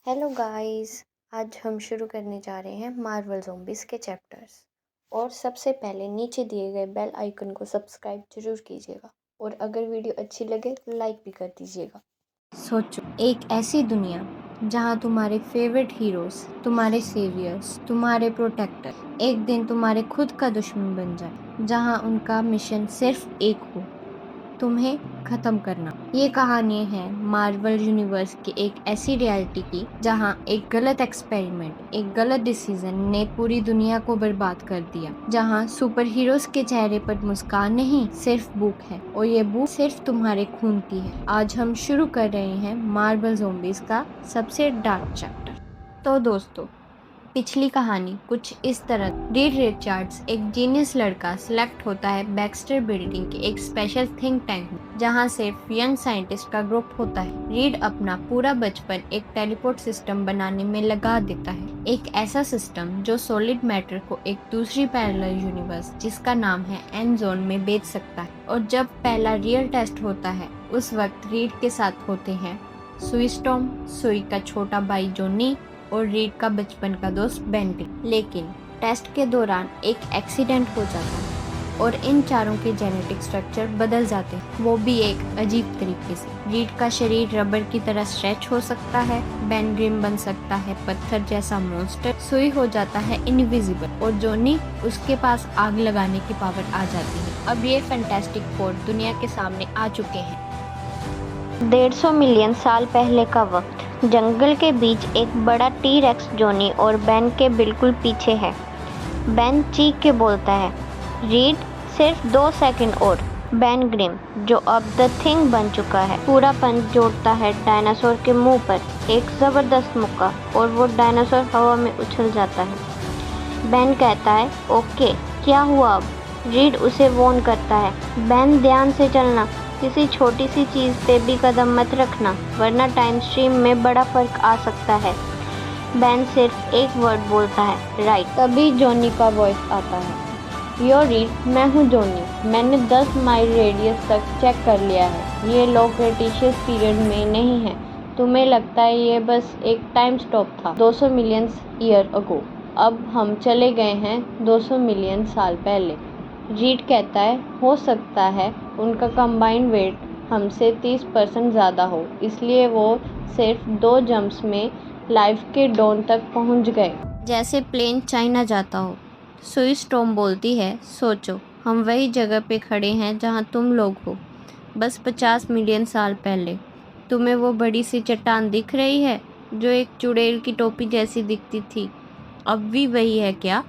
Hello guys. आज हम शुरू करने जा रहे हैं मार्वल ज़ॉम्बीज़ के चैप्टर्स। और सबसे पहले नीचे दिए गए बेल आइकन को सब्सक्राइब जरूर कीजिएगा और अगर वीडियो अच्छी लगे तो लाइक भी कर दीजिएगा। सोचो, एक ऐसी दुनिया जहां तुम्हारे फेवरेट हीरोज, तुम्हारे सेवियर्स, तुम्हारे प्रोटेक्टर एक दिन तुम्हारे खुद का दुश्मन बन जाए, जहां उनका मिशन सिर्फ एक हो, तुम्हें खत्म करना। ये कहानी है मार्वल यूनिवर्स की एक ऐसी रियलिटी की जहां एक गलत एक्सपेरिमेंट, एक गलत डिसीजन ने पूरी दुनिया को बर्बाद कर दिया। जहां सुपर हीरोज के चेहरे पर मुस्कान नहीं, सिर्फ भूख है, और ये भूख सिर्फ तुम्हारे खून की है। आज हम शुरू कर रहे हैं मार्वल ज़ॉम्बीज़ का सबसे डार्क चैप्टर। तो दोस्तों, पिछली कहानी कुछ इस तरह। रीड रिचर्ड्स, एक जीनियस लड़का, सिलेक्ट होता है बैक्स्टर बिल्डिंग के एक स्पेशल थिंक टैंक में, जहां सिर्फ यंग साइंटिस्ट का ग्रुप होता है। रीड अपना पूरा बचपन एक टेलीपोर्ट सिस्टम बनाने में लगा देता है, एक ऐसा सिस्टम जो सॉलिड मैटर को एक दूसरी पैरेलल यूनिवर्स जिसका नाम है एंड जोन में भेज सकता है। और जब पहला रियल टेस्ट होता है, उस वक्त रीड के साथ होते हैं सुई स्टॉर्म, सुई का छोटा भाई जॉनी और रीड का बचपन का दोस्त बेंटी। लेकिन टेस्ट के दौरान एक एक्सीडेंट हो जाता है और इन चारों के जेनेटिक स्ट्रक्चर बदल जाते हैं, वो भी एक अजीब तरीके से। रीड का शरीर रबर की तरह स्ट्रेच हो सकता है, बेन ग्रिम बन सकता है पत्थर जैसा मॉन्स्टर, सुई हो जाता है इनविजिबल, और जॉनी, उसके पास आग लगाने की पावर आ जाती है। अब ये फैंटास्टिक फोर दुनिया के सामने आ चुके हैं। 150 मिलियन साल पहले का वक्त। जंगल के बीच एक बड़ा टी-रेक्स जॉनी और बेन के बिल्कुल पीछे है। बेन चीख के बोलता है, रीड, सिर्फ 2 सेकंड और। बेन ग्रिम, जो अब द थिंग बन चुका है, पूरा पंच जोड़ता है डायनासोर के मुंह पर, एक जबरदस्त मुक्का, और वो डायनासोर हवा में उछल जाता है। बेन कहता है, ओके, क्या हुआ अब? रीड उसे वॉर्न करता है, बेन, ध्यान से चलना, किसी छोटी सी चीज़ पे भी कदम मत रखना, वरना टाइम स्ट्रीम में बड़ा फर्क आ सकता है। बेन सिर्फ एक वर्ड बोलता है, राइट। तभी जॉनी का वॉइस आता है, यो रीड, मैं हूँ जॉनी, मैंने 10 माइल रेडियस तक चेक कर लिया है, ये लोग क्रिटेशियस पीरियड में नहीं है, तुम्हें लगता है ये बस एक टाइम स्टॉप था 200 मिलियन ईयर अगो। अब हम चले गए हैं 200 मिलियन साल पहले। रीड कहता है, हो सकता है उनका कंबाइंड वेट हमसे 30% ज़्यादा हो, इसलिए वो सिर्फ 2 जंप्स में लाइफ के डॉन तक पहुंच गए, जैसे प्लेन चाइना जाता हो। सुई स्टॉर्म बोलती है, सोचो, हम वही जगह पे खड़े हैं जहां तुम लोग हो, बस 50 मिलियन साल पहले। तुम्हें वो बड़ी सी चट्टान दिख रही है जो एक चुड़ैल की टोपी जैसी दिखती थी, अब भी वही है क्या?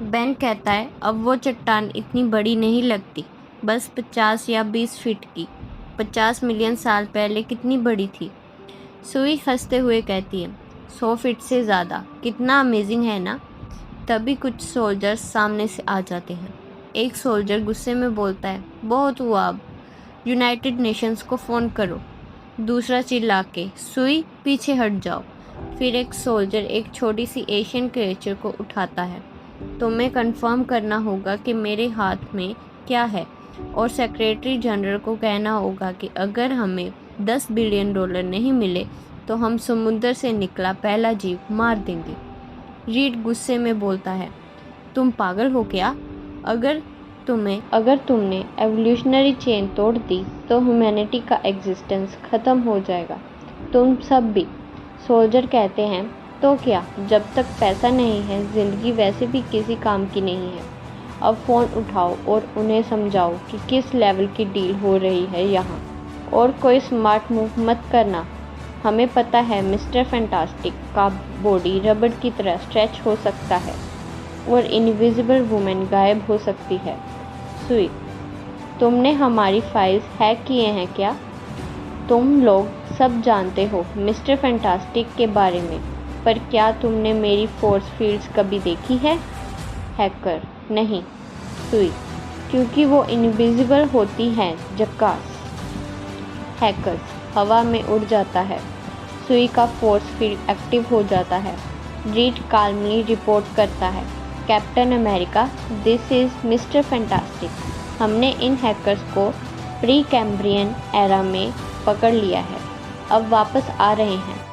बेन कहता है, अब वो चट्टान इतनी बड़ी नहीं लगती, बस 50 या 20 फीट की। 50 मिलियन साल पहले कितनी बड़ी थी? सुई हंसते हुए कहती है, 100 फीट से ज़्यादा। कितना अमेजिंग है ना? तभी कुछ सोल्जर्स सामने से आ जाते हैं। एक सोल्जर गुस्से में बोलता है, बहुत हुआ, अब यूनाइटेड नेशंस को फ़ोन करो। दूसरा चिल्ला के, सुई, पीछे हट जाओ। फिर एक सोल्जर एक छोटी सी एशियन क्रिएचर को उठाता है, तुम्हें कंफर्म करना होगा कि मेरे हाथ में क्या है, और सेक्रेटरी जनरल को कहना होगा कि अगर हमें $10 बिलियन नहीं मिले तो हम समुद्र से निकला पहला जीव मार देंगे। रीड गुस्से में बोलता है, तुम पागल हो क्या? अगर तुमने एवोल्यूशनरी चेन तोड़ दी तो ह्यूमैनिटी का एग्जिस्टेंस ख़त्म हो जाएगा, तुम सब भी। सोल्जर कहते हैं, तो क्या, जब तक पैसा नहीं है ज़िंदगी वैसे भी किसी काम की नहीं है। अब फ़ोन उठाओ और उन्हें समझाओ कि किस लेवल की डील हो रही है यहाँ, और कोई स्मार्ट मूव मत करना। हमें पता है मिस्टर फैंटास्टिक का बॉडी रबड़ की तरह स्ट्रेच हो सकता है और इनविजिबल वुमेन गायब हो सकती है। सुई, तुमने हमारी फाइल्स हैक किए हैं क्या? तुम लोग सब जानते हो मिस्टर फैंटास्टिक के बारे में, पर क्या तुमने मेरी फोर्स फील्ड्स कभी देखी है? हैकर, नहीं। सुई, क्योंकि वो इनविजिबल होती हैं, जक्कास। हैकर्स, हवा में उड़ जाता है। सुई का फोर्स फील्ड एक्टिव हो जाता है। रीड काल्मली रिपोर्ट करता है, captain America, this is mister fantastic, हमने इन हैकर्स को प्री कैम्ब्रियन एरा में पकड़ लिया है, अब वापस आ रहे हैं।